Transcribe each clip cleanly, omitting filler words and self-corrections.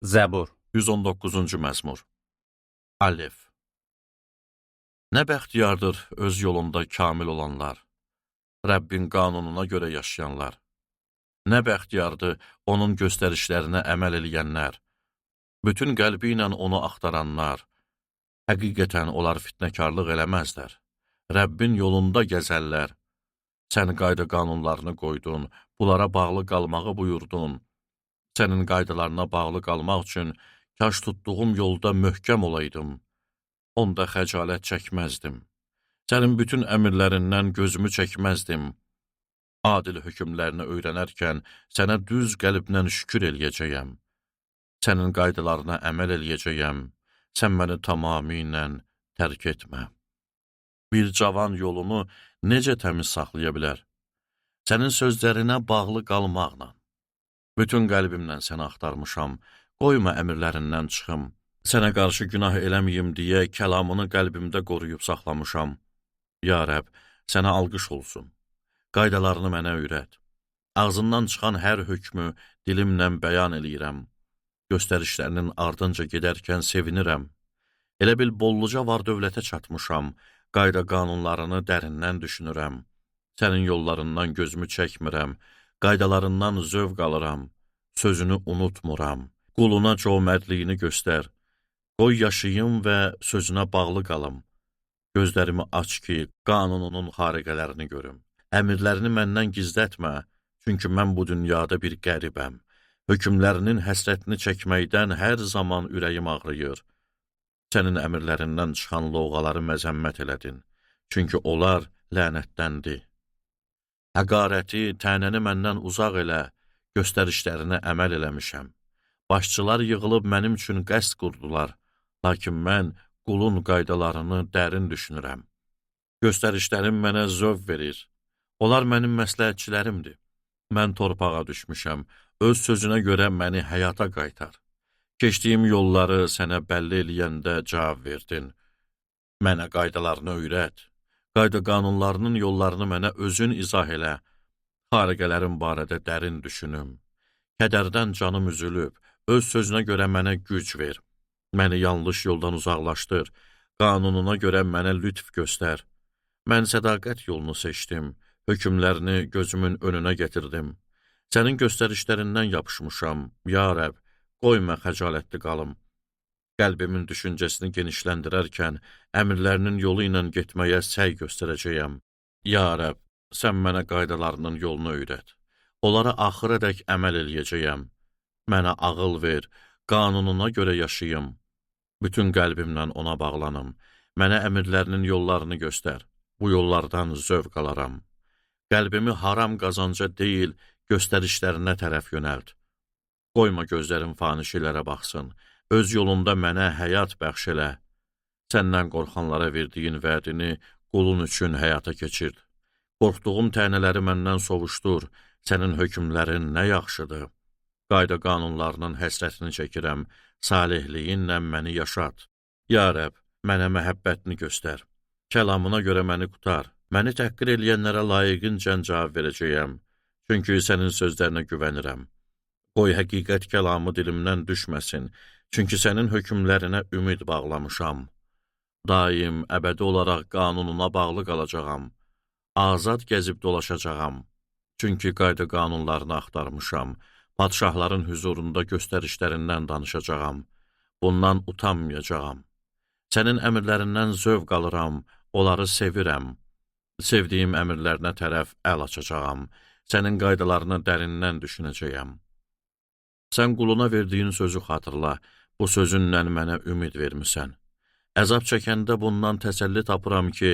Zəbur. 119-cu məzmur. Alef. Nə bəxtiyardır öz yolunda kamil olanlar, Rəbbin qanununa görə yaşayanlar. Nə bəxtiyardır onun göstərişlərinə əməl eləyənlər, bütün qəlbi ilə onu axtaranlar. Həqiqətən onlar fitnəkarlıq eləməzlər, Rəbbin yolunda gəzərlər. Sən qayda qanunlarını qoydun, bunlara bağlı qalmağı buyurdun. Sənin qaydalarına bağlı qalmaq üçün kaş tutduğum yolda möhkəm olaydım. Onda xəcalət çəkməzdim. Sənin bütün əmrlərindən gözümü çəkməzdim. Adil hökmlərini öyrənərkən sənə düz qəlblə şükür eləyəcəyəm. Sənin qaydalarına əməl eləyəcəyəm. Sən məni tamamilə tərk etmə. Bir cavan yolunu necə təmiz saxlaya bilər? Sənin sözlərinə bağlı qalmaqla. Bütün qəlbimlə səni axtarmışam, qoyma əmrlərindən çıxım. Sənə qarşı günah eləməyim deyə kəlamını qəlbimdə qoruyub saxlamışam. Ya Rəbb, sənə alqış olsun. Qaydalarını mənə öyrət. Ağzından çıxan hər hökmü dilimlə bəyan eləyirəm. Göstərişlərinin ardınca gedərkən sevinirəm. Elə bil bolluca var dövlətə çatmışam. Qayda qanunlarını dərindən düşünürəm. Sənin yollarından gözümü çəkmirəm. Qaydalarından zövq alıram, sözünü unutmuram. Quluna cömertliyini göstər. Qoy yaşayım və sözünə bağlı qalım. Gözlərimi aç ki, qanununun xariqələrini görüm. Əmirlərini məndən gizlətmə, çünki mən bu dünyada bir qəribəm. Hökmlərinin həsrətini çəkməkdən hər zaman ürəyim ağrıyır. Sənin əmirlərindən çıxan lovğaları məzəmmət elədin, çünki onlar lənətdəndir. Həqarəti, tənəni məndən uzaq elə, göstərişlərinə əməl eləmişəm. Başçılar yığılıb mənim üçün qəsd qurdular, lakin mən qulun qaydalarını dərin düşünürəm. Göstərişlərim mənə zövq verir. Onlar mənim məsləhətçilərimdir. Mən torpağa düşmüşəm, öz sözünə görə məni həyata qaytar. Keçdiyim yolları sənə bəlli eləyəndə cavab verdin. Mənə qaydalarını öyrət. Qayda qanunlarının yollarını mənə özün izah elə. Xariqələrim barədə dərin düşünüm. Kədərdən canım üzülüb, öz sözünə görə mənə güc ver. Məni yanlış yoldan uzaqlaşdır. Qanununa görə mənə lütf göstər. Mən sədaqət yolunu seçdim. Hökmlərini gözümün önünə gətirdim. Sənin göstərişlərindən yapışmışam. Ya Rəbb, qoyma xəcalətli qalım. Qəlbimin düşüncəsini genişləndirərkən, əmirlərinin yolu ilə getməyə səy göstərəcəyəm. Ya Rəbb, sən mənə qaydalarının yolunu öyrət. Onlara axıradək əməl eləyəcəyəm. Mənə ağıl ver, qanununa görə yaşayım. Bütün qəlbimlə ona bağlanım. Mənə əmirlərinin yollarını göstər. Bu yollardan zövq alaram. Qəlbimi haram qazanca deyil, göstərişlərinə tərəf yönəlt. Qoyma gözlərim fani şeylərə baxsın. Öz yolunda mənə həyat bəxş elə. Səndən qorxanlara verdiyin vədini qulun üçün həyata keçir. Qorxduğum tənələri məndən sovuşdur. Sənin hökmlərin nə yaxşıdır. Qayda qanunlarının həsrətini çəkirəm. Salihliyinlə məni yaşat. Ya Rəbb, mənə məhəbbətini göstər. Kəlamına görə məni qutar. Məni təhqir eləyənlərə layiqincə cavab verəcəyəm. Çünki sənin sözlərinə güvənirəm. Qoy həqiqət kəlamı dilimdən düşməsin. Çünki sənin hökmlərinə ümid bağlamışam. Daim, əbədi olaraq qanununa bağlı qalacağam. Azad gəzib dolaşacağam. Çünki qayda qanunlarını axtarmışam. Padşahların hüzurunda göstərişlərindən danışacağam. Bundan utanmayacağam. Sənin əmrlərindən zövq alıram, onları sevirəm. Sevdiyim əmrlərinə tərəf əl açacağam. Sənin qaydalarını dərindən düşünəcəyəm. Sən quluna verdiyin sözü xatırla, bu sözünlə mənə ümid vermisən. Əzab çəkəndə bundan təsəlli tapıram ki,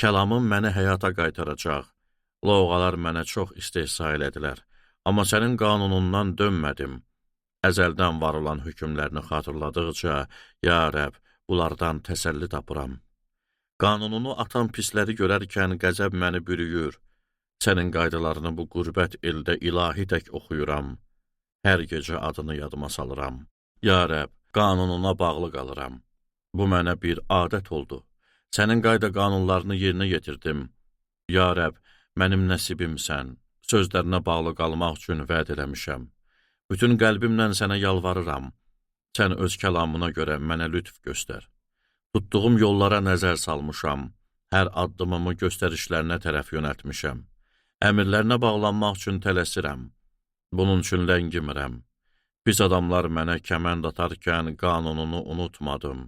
kəlamın məni həyata qaytaracaq. Lovğalar mənə çox istehza elədilər, amma sənin qanunundan dönmədim. Əzəldən var olan hökmlərini xatırladıqca, ya Rəbb, bunlardan təsəlli tapıram. Qanununu atan pisləri görərkən qəzəb məni bürüyür. Sənin qaydalarını bu qürbət ildə ilahi tək oxuyuram. Hər gecə adını yadıma salıram. Ya Rəbb, qanununa bağlı qalıram. Bu mənə bir adət oldu. Sənin qayda qanunlarını yerinə yetirdim. Ya Rəbb, mənim nəsibimsən. Sözlərinə bağlı qalmaq üçün vəd eləmişəm. Bütün qəlbimlə sənə yalvarıram. Sən öz kəlamına görə mənə lütf göstər. Tutduğum yollara nəzər salmışam, hər addımımı göstərişlərinə tərəf yönəltmişəm. Əmirlərinə bağlanmaq üçün tələsirəm. Bunun üçün ləngimirəm. Pis adamlar mənə kəmənd atarkən qanununu unutmadım.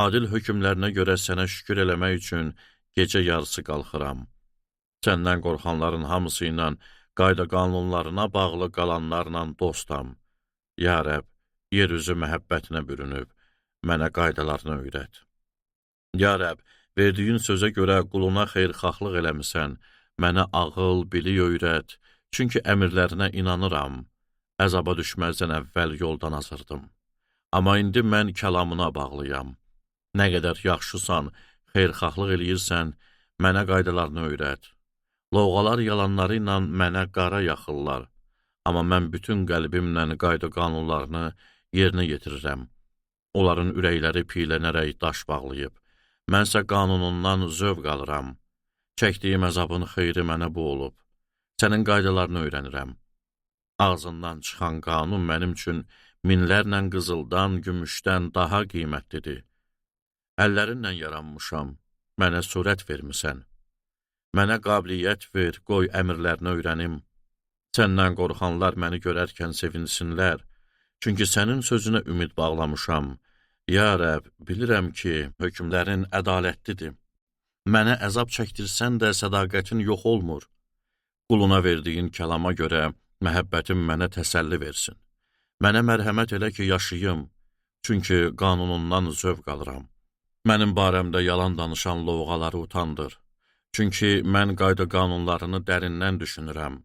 Adil hökmlərinə görə sənə şükür eləmək üçün gecə yarısı qalxıram. Səndən qorxanların hamısı ilə, qayda qanunlarına bağlı qalanlarla dostam. Ya Rəbb, yer üzü məhəbbətinə bürünüb, mənə qaydalarını öyrət. Ya Rəbb, verdiyin sözə görə quluna xeyirxahlıq eləmisən, mənə ağıl, bilik öyrət, çünki əmirlərinə inanıram. Əzaba düşməzdən əvvəl yoldan azırdım. Amma indi mən kəlamına bağlıyam. Nə qədər yaxşısan, xeyirxahlıq eləyirsən, mənə qaydalarını öyrət. Lovğalar yalanları ilə mənə qara yaxırlar, amma mən bütün qəlbimlə qayda qanunlarını yerinə yetirirəm. Onların ürəkləri piylənərək daş bağlayıb, mənsə qanunundan zövq alıram. Çəkdiyim əzabın xeyri mənə bu olub. Sənin qaydalarını öyrənirəm. Ağzından çıxan qanun mənim üçün minlərlə qızıldan, gümüşdən daha qiymətlidir. Əllərinlə yaranmışam, mənə surət vermisən. Mənə qabiliyyət ver, qoy əmirlərini öyrənim. Səndən qorxanlar məni görərkən sevinsinlər, çünki sənin sözünə ümid bağlamışam. Ya Rəbb, bilirəm ki, hökmlərin ədalətlidir. Mənə əzab çəkdirsən də sədaqətin yox olmur. Quluna verdiyin kəlama görə məhəbbətim mənə təsəlli versin. Mənə mərhəmət elə ki, yaşayım, çünki qanunundan zövq alıram. Mənim barəmdə yalan danışan lovğaları utandır. Çünki mən qayda qanunlarını dərindən düşünürəm.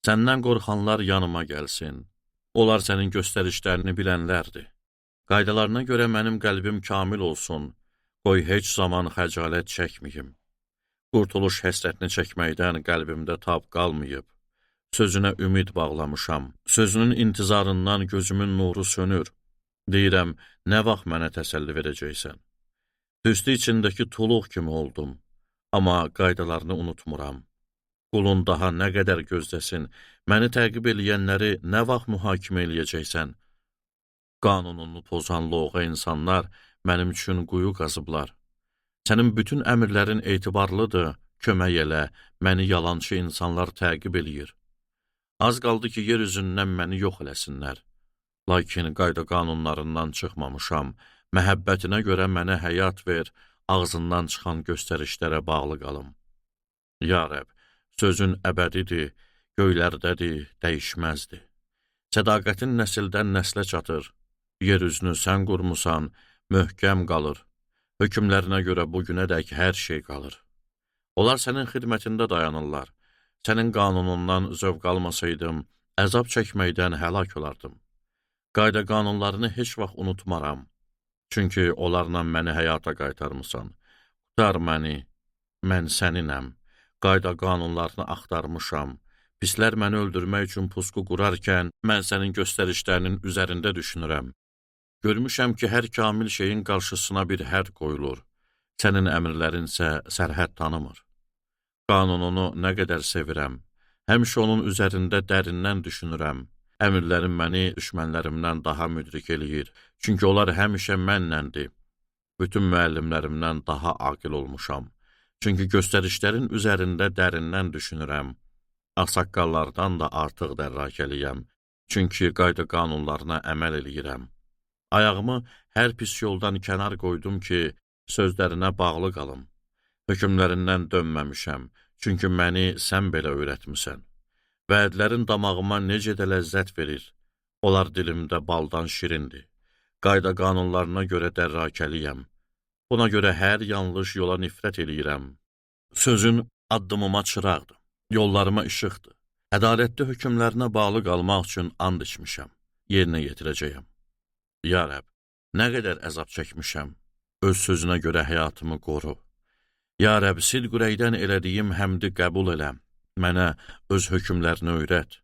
Səndən qorxanlar yanıma gəlsin. Onlar sənin göstərişlərini bilənlərdir. Qaydalarına görə mənim qəlbim kamil olsun. Qoy heç zaman xəcalət çəkməyim. Qurtuluş həsrətini çəkməkdən qəlbimdə tab qalmayıb. Sözünə ümid bağlamışam. Sözünün intizarından gözümün nuru sönür. Deyirəm, nə vaxt mənə təsəlli verəcəksən? Tüstü içindəki tuluq kimi oldum. Amma qaydalarını unutmuram. Qulun daha nə qədər gözləsin, məni təqib eləyənləri nə vaxt mühakimə eləyəcəksən? Qanununu pozan lovğa insanlar mənim üçün quyu qazıblar. Sənin bütün əmirlərin etibarlıdır, kömək elə, məni yalançı insanlar təqib eləyir. Az qaldı ki, yer üzündən məni yox eləsinlər. Lakin qayda qanunlarından çıxmamışam, məhəbbətinə görə mənə həyat ver, ağzından çıxan göstərişlərə bağlı qalım. Ya Rəbb, sözün əbədidir, göylərdədir, dəyişməzdir. Sədaqətin nəsildən nəslə çatır. Yer üzünü sən qurmusan, möhkəm qalır. Hökmlərinə görə bugünədək hər şey qalır. Onlar sənin xidmətində dayanırlar. Sənin qanunundan zövq almasaydım, əzab çəkməkdən həlak olardım. Qayda qanunlarını heç vaxt unutmaram. Çünki onlarla məni həyata qaytarmısan. Qutar məni, mən səninəm. Qayda qanunlarını axtarmışam. Pislər məni öldürmək üçün pusqu qurarkən, mən sənin göstərişlərinin üzərində düşünürəm. Görmüşəm ki, hər kamil şeyin qarşısına bir hədd qoyulur. Sənin əmrlərin isə sərhəd tanımır. Qanununu nə qədər sevirəm. Həmişə onun üzərində dərindən düşünürəm. Əmirlərim məni düşmənlərimdən daha müdrik eləyir. Çünki onlar həmişə mənləndir. Bütün müəllimlərimdən daha aqil olmuşam. Çünki göstərişlərin üzərində dərindən düşünürəm. Ağsaqqallardan da artıq dərrakəliyəm. Çünki qayda qanunlarına əməl eləyirəm. Ayağımı hər pis yoldan kənar qoydum ki, sözlərinə bağlı qalım. Hökmlərindən dönməmişəm. Çünki məni sən belə öyrətmisən. Vədlərin damağıma necə də ləzzət verir. Onlar dilimdə baldan şirindir. Qayda qanunlarına görə dərrakəliyəm. Buna görə hər yanlış yola nifrət eləyirəm. Sözün addımıma çıraqdır, yollarıma işıqdır. Ədalətli hökmlərinə bağlı qalmaq üçün and içmişəm, yerinə yetirəcəyəm. Ya Rəbb, nə qədər əzab çəkmişəm, öz sözünə görə həyatımı qoru. Ya Rəbb, sidq ürəkdən elədiyim həmdi qəbul elə. Mənə öz hökmlərini öyrət.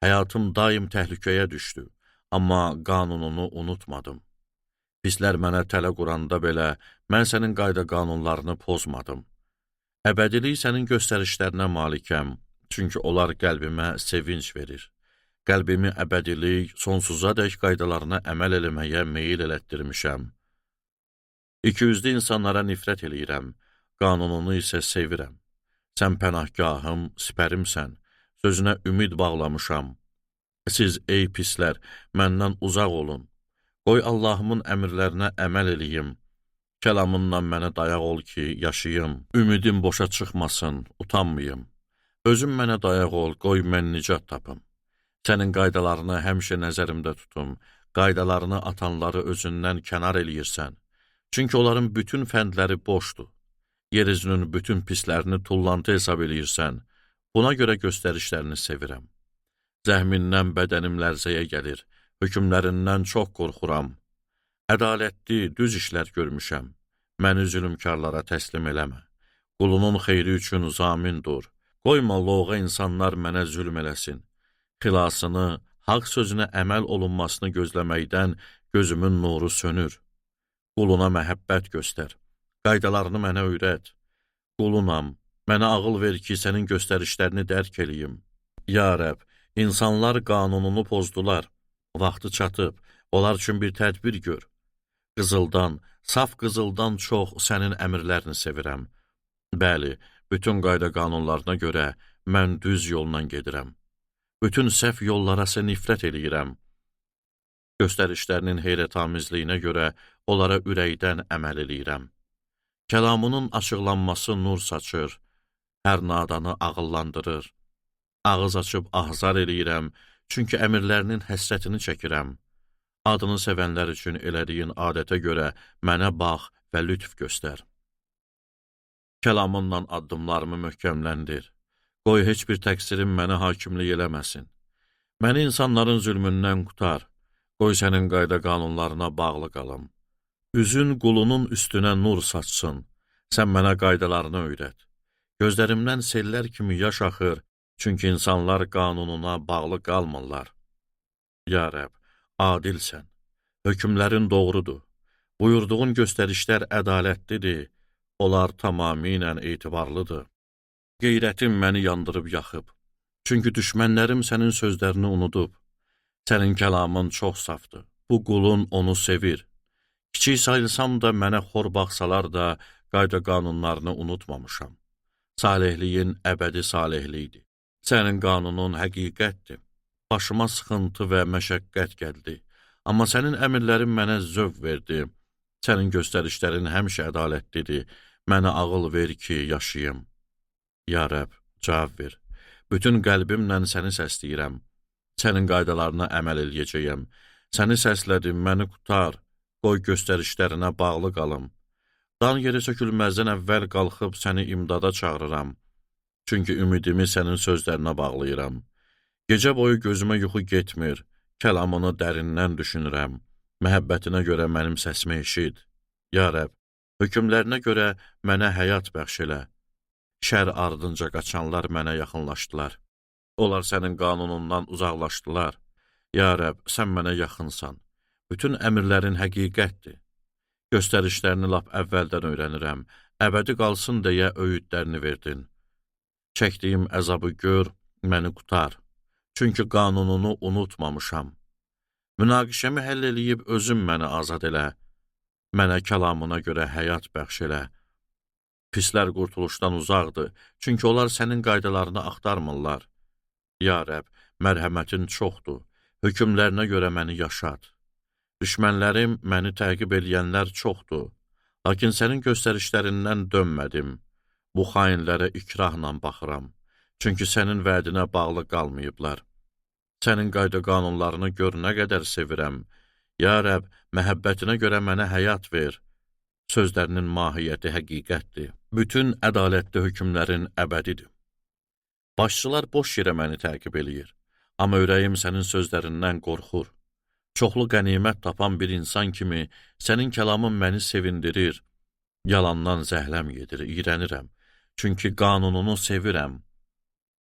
Həyatım daim təhlükəyə düşdü, amma qanununu unutmadım. Pislər mənə tələ quranda belə, mən sənin qayda qanunlarını pozmadım. Əbədilik sənin göstərişlərinə malikəm, çünki onlar qəlbimə sevinç verir. Qəlbimi əbədilik, sonsuzadək qaydalarına əməl eləməyə meyil elətdirmişəm. İkiyüzlü insanlara nifrət eləyirəm, qanununu isə sevirəm. Sən pənahgahım, sibərimsən, sözünə ümid bağlamışam. Siz, ey pislər, məndən uzaq olun. Qoy Allahımın əmrlərinə əməl eləyim. Kəlamınla mənə dayaq ol ki, yaşayım. Ümidim boşa çıxmasın, utanmayım. Özüm mənə dayaq ol, qoy mən nicat tapım. Sənin qaydalarını həmişə nəzərimdə tutum. Qaydalarını atanları özündən kənar eləyirsən. Çünki onların bütün fəndləri boşdur. Yer üzünün bütün pislərini tullantı hesab eləyirsən. Buna görə göstərişlərini sevirəm. Zəhmindən bədənim lərzəyə gəlir. Hökmlərindən çox qorxuram. Ədalətli, düz işlər görmüşəm. Məni zülümkarlara təslim eləmə. Qulunun xeyri üçün zamin dur. Qoyma loğa insanlar mənə zülm eləsin. Xilasını, haqq sözünə əməl olunmasını gözləməkdən gözümün nuru sönür. Quluna məhəbbət göstər. Qaydalarını mənə öyrət. Qulunam, mənə ağıl ver ki, sənin göstərişlərini dərk eləyim. Ya Rəbb, insanlar qanununu pozdular. Vaxtı çatıb, onlar üçün bir tədbir gör. Qızıldan, saf qızıldan çox sənin əmrlərini sevirəm. Bəli, bütün qayda qanunlarına görə mən düz yolla gedirəm. Bütün səhv yollara sə nifrət eləyirəm. Göstərişlərinin heyrətamizliyinə görə onlara ürəkdən əməl eləyirəm. Kəlamının açıqlanması nur saçır, hər nadanı ağıllandırır. Ağız açıb ahzar eləyirəm, çünki əmirlərinin həsrətini çəkirəm. Adını sevənlər üçün elədiyin adətə görə mənə bax və lütf göstər. Kəlamınla addımlarımı möhkəmləndir. Qoy heç bir təqsirim mənə hakimlik eləməsin. Məni insanların zülmündən qutar. Qoy sənin qayda qanunlarına bağlı qalım. Üzün qulunun üstünə nur saçsın. Sən mənə qaydalarını öyrət. Gözlərimdən sellər kimi yaş axır, çünki insanlar qanununa bağlı qalmırlar. Ya Rəbb, adilsən, hökmlərin doğrudur. Buyurduğun göstərişlər ədalətlidir, onlar tamamilə etibarlıdır. Qeyrətim məni yandırıb yaxıb, çünki düşmənlərim sənin sözlərini unudub. Sənin kəlamın çox safdır, bu qulun onu sevir. Kiçik sayılsam da mənə xor baxsalar da qayda qanunlarını unutmamışam. Salihliyin əbədi salihliyidir. Sənin qanunun həqiqətdir. Başıma sıxıntı və məşəqqət gəldi. Amma sənin əmrlərin mənə zövq verdi. Sənin göstərişlərin həmişə ədalətlidir. Mənə ağıl ver ki, yaşayım. Ya Rəbb, cavab ver. Bütün qəlbimlə səni səsləyirəm. Sənin qaydalarına əməl eləyəcəyəm. Səni səslədim, məni qutar. Qoy göstərişlərinə bağlı qalım. Dan yeri sökülməzdən əvvəl qalxıb səni imdada çağırıram. Çünki ümidimi sənin sözlərinə bağlayıram. Gecə boyu gözümə yuxu getmir, kəlamını dərindən düşünürəm. Məhəbbətinə görə mənim səsimi eşid. Ya Rəbb, hökmlərinə görə mənə həyat bəxş elə. Şər ardınca qaçanlar mənə yaxınlaşdılar. Onlar sənin qanunundan uzaqlaşdılar. Ya Rəbb, sən mənə yaxınsan. Bütün əmrlərin həqiqətdir. Göstərişlərini lap əvvəldən öyrənirəm. Əbədi qalsın deyə öyüdlərini verdin. Çəkdiyim əzabı gör, məni qutar. Çünki qanununu unutmamışam. Münaqişəmi həll eləyib özüm məni azad elə. Mənə kəlamına görə həyat bəxş elə. Pislər qurtuluşdan uzaqdır, çünki onlar sənin qaydalarını axtarmırlar. Ya Rəbb, mərhəmətin çoxdur, hökmlərinə görə məni yaşat. Düşmənlərim, məni təqib eləyənlər çoxdur, lakin sənin göstərişlərindən dönmədim. Bu xainlərə ikrahla baxıram, çünki sənin vədinə bağlı qalmayıblar. Sənin qayda qanunlarını gör nə qədər sevirəm. Ya Rəbb, məhəbbətinə görə mənə həyat ver. Sözlərinin mahiyyəti həqiqətdir. Bütün ədalətli hökmlərin əbədidir. Başçılar boş yerə məni təqib eləyir, amma ürəyim sənin sözlərindən qorxur. Çoxlu qənimət tapan bir insan kimi sənin kəlamın məni sevindirir. Yalandan zəhləm gedir, iyrənirəm. Çünki qanununu sevirəm.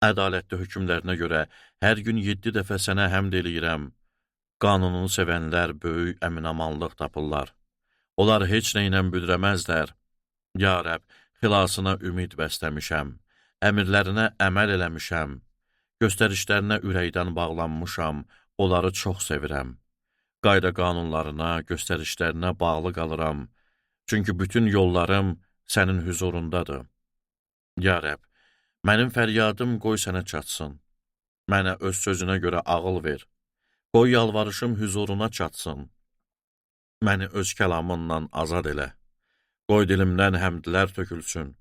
Ədalətli hökmlərinə görə hər gün 7 dəfə sənə həmd eləyirəm. Qanununu sevənlər böyük əminamanlıq tapırlar. Onlar heç nə ilə büdrəməzlər. Ya Rəbb, xilasına ümid bəsləmişəm. Əmirlərinə əməl eləmişəm. Göstərişlərinə ürəkdən bağlanmışam, onları çox sevirəm. Qayda qanunlarına, göstərişlərinə bağlı qalıram. Çünki bütün yollarım sənin hüzurundadır. Ya Rəbb, mənim fəryadım qoy sənə çatsın. Mənə öz sözünə görə ağıl ver. Qoy yalvarışım hüzuruna çatsın. Məni öz kəlamınla azad elə. Qoy dilimdən həmdlər tökülsün.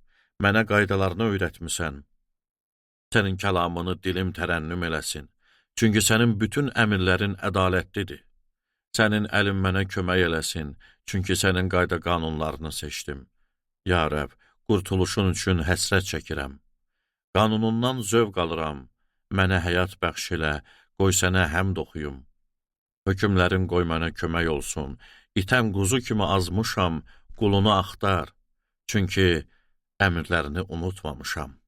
Mənə qaydalarını öyrətmisən. Sənin kəlamını dilim tərənnüm eləsin. Çünki sənin bütün əmrlərin ədalətlidir. Sənin əlin mənə kömək eləsin. Çünki sənin qayda qanunlarını seçdim. Ya Rəbb, qurtuluşun üçün həsrət çəkirəm. Qanunundan zövq alıram. Mənə həyat bəxş elə, qoy sənə həmd oxuyum. Hökmlərin qoy mənə kömək olsun. İtən quzu kimi azmışam, qulunu axtar. Çünki əmrlərini unutmamışam.